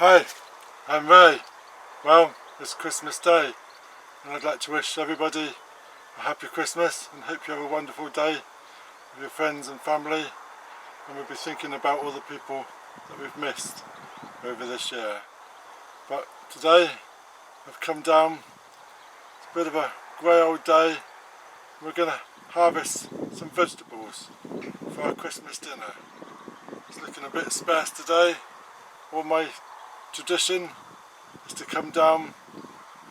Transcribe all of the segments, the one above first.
Hi, I'm Ray. Well, it's Christmas Day and I'd like to wish everybody a happy Christmas and hope you have a wonderful day with your friends and family, and we'll be thinking about all the people that we've missed over this year. But today I've come down, it's a bit of a grey old day. We're going to harvest some vegetables for our Christmas dinner. It's looking a bit sparse today. All my tradition is to come down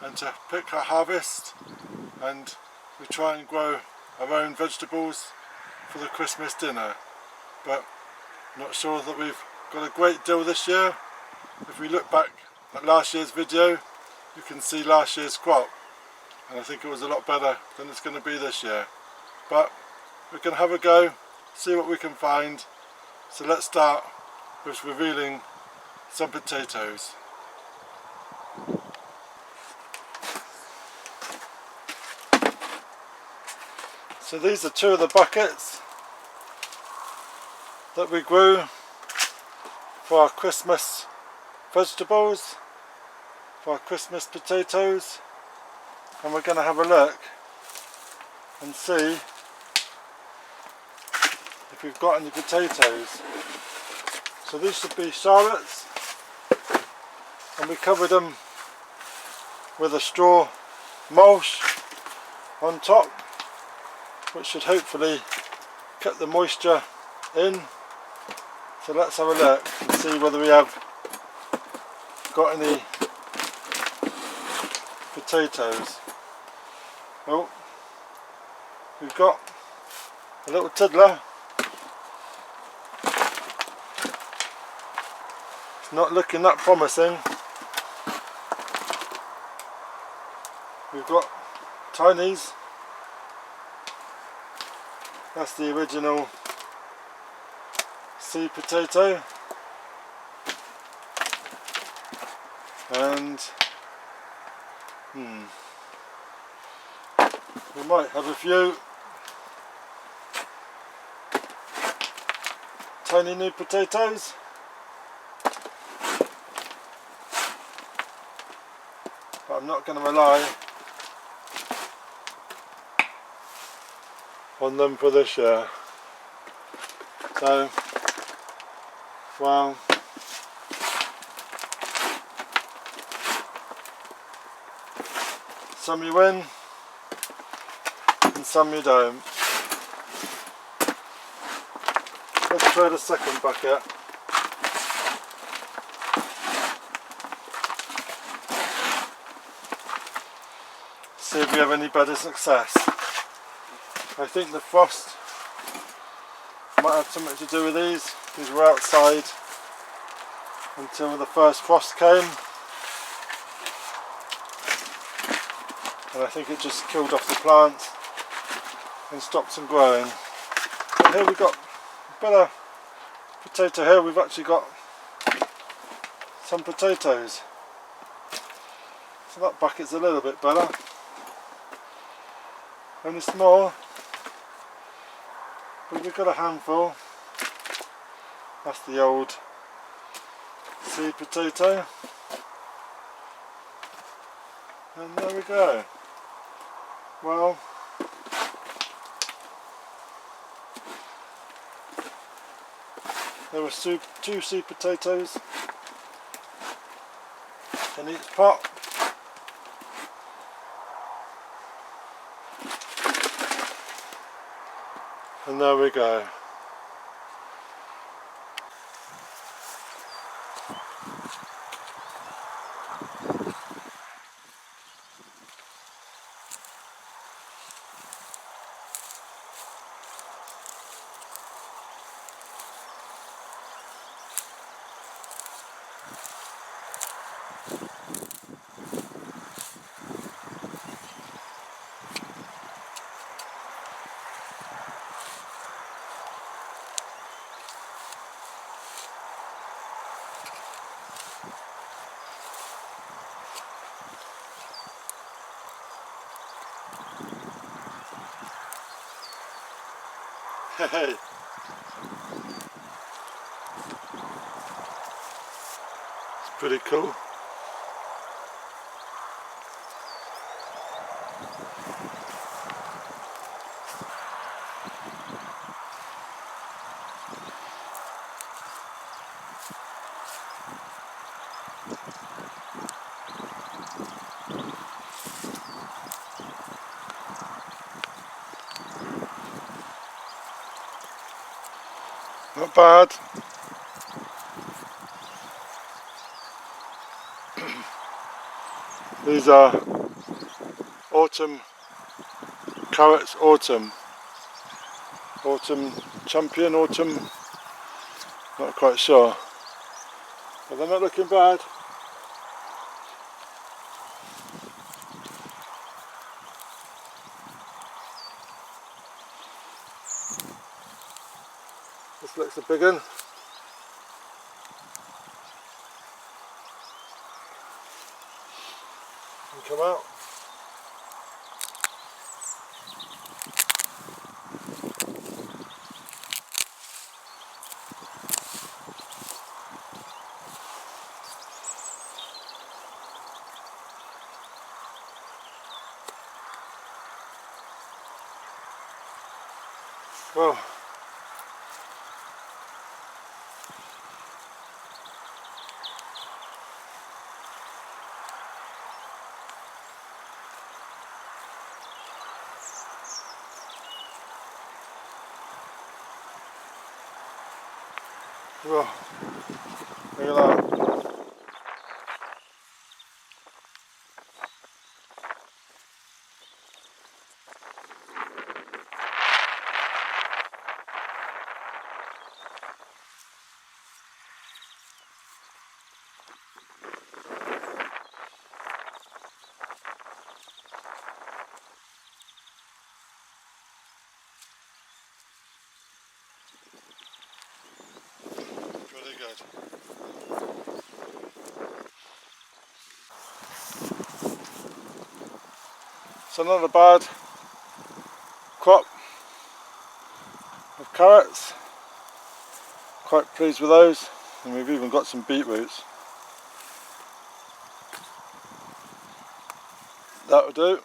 and to pick our harvest, and we try and grow our own vegetables for the Christmas dinner, but I'm not sure that we've got a great deal this year. If we look back at last year's video, you can see last year's crop, and I think it was a lot better than it's going to be this year, but we can have a go, see what we can find. So let's start with revealing some potatoes. So these are two of the buckets that we grew for our Christmas vegetables, for our Christmas potatoes, and we're going to have a look and see if we've got any potatoes. So these should be shallots, and we covered them with a straw mulch on top, which should hopefully keep the moisture in. So let's have a look and see whether we have got any potatoes. Oh, we've got a little tiddler. It's not looking that promising. We've got tinies. That's the original seed potato, and we might have a few tiny new potatoes. But I'm not going to rely on them for this year. So, well, some you win and some you don't. Let's try the second bucket. See if we have any better success. I think the frost might have something to do with these. These were outside until the first frost came, and I think it just killed off the plants and stopped them growing. And here we've got a better potato here. We've actually got some potatoes. So that bucket's a little bit better. Only small, but we've got a handful. That's the old seed potato, and there we go. Well, there were two seed potatoes in each pot. And there we go. Hey. Pretty cool. Not bad. These are autumn carrots, autumn champion, autumn, not quite sure, but they're not looking bad. This looks a big one. Come out. Well, well, look at that. Pretty good. So not a bad crop of carrots. Quite pleased with those, and we've even got some beetroots. That'll do.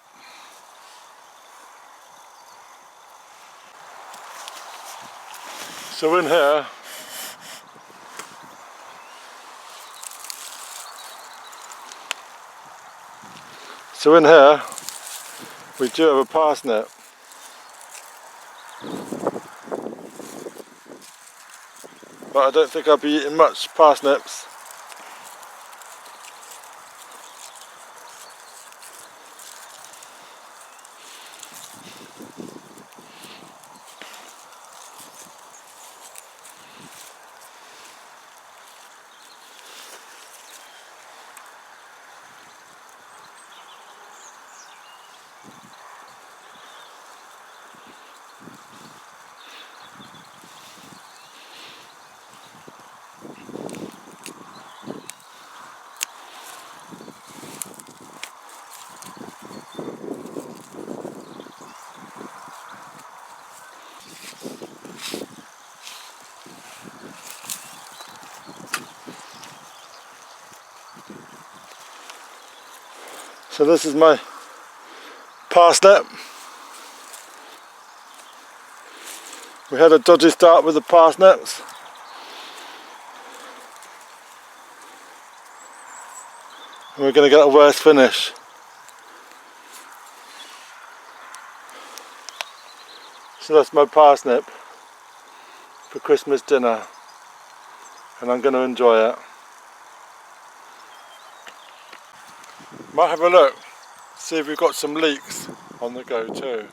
So in here, we do have a parsnip. But I don't think I'll be eating much parsnips. So this is my parsnip. We had a dodgy start with the parsnips. And we're going to get a worse finish. So that's my parsnip for Christmas dinner. And I'm going to enjoy it. Might have a look, see if we've got some leeks on the go too.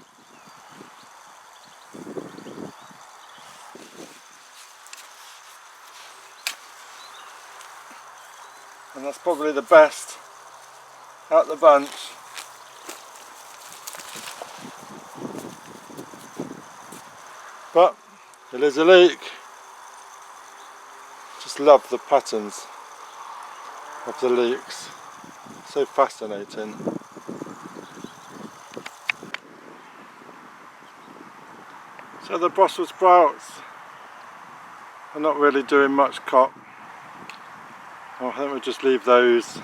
And that's probably the best out the bunch. But it is a leek. Just love the patterns of the leeks. So fascinating. So the Brussels sprouts are not really doing much crop. I think we'll just leave those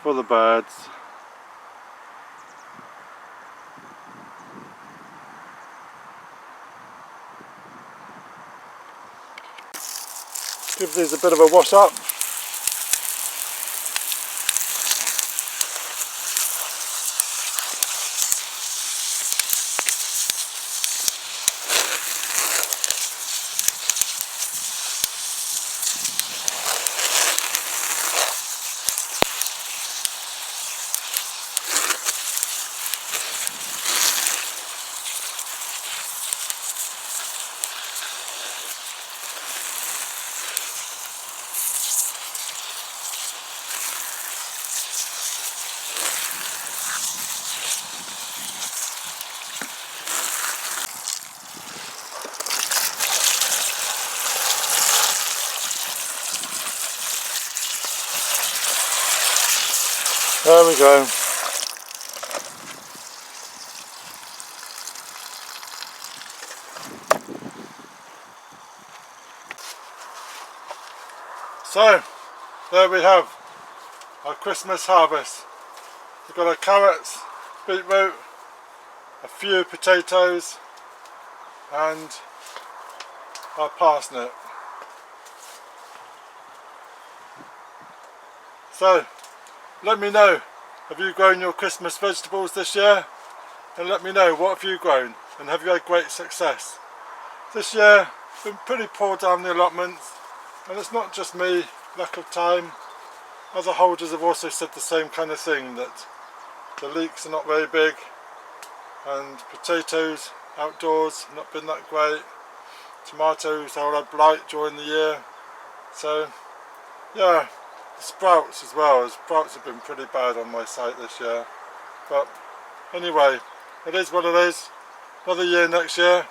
for the birds. Give these a bit of a wash up. There we go. So, there we have our Christmas harvest. We've got our carrots, beetroot, a few potatoes and our parsnip. So, let me know, have you grown your Christmas vegetables this year? And let me know, what have you grown and have you had great success? This year, it's been pretty poor down the allotments, and it's not just me, lack of time. Other holders have also said the same kind of thing, that the leeks are not very big and potatoes outdoors not been that great. Tomatoes all had blight during the year. So yeah, the sprouts as well. The sprouts have been pretty bad on my site this year. But anyway, it is what it is. Another year next year.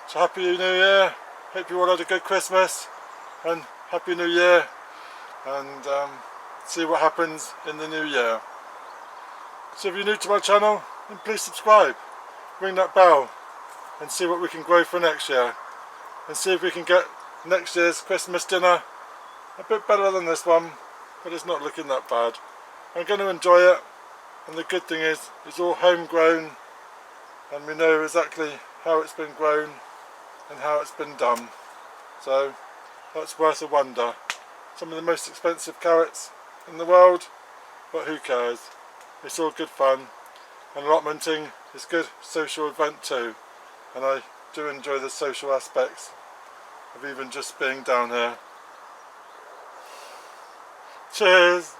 So happy New Year. Hope you all had a good Christmas and happy New Year. And see what happens in the new year. So if you're new to my channel, then please subscribe, ring that bell and see what we can grow for next year, and see if we can get next year's Christmas dinner a bit better than this one, but it's not looking that bad. I'm going to enjoy it, and the good thing is it's all homegrown and we know exactly how it's been grown and how it's been done, so that's worth a wonder. Some of the most expensive carrots in the world, but who cares? It's all good fun, and allotmenting is a good social event too, and I do enjoy the social aspects of even just being down here. Cheers!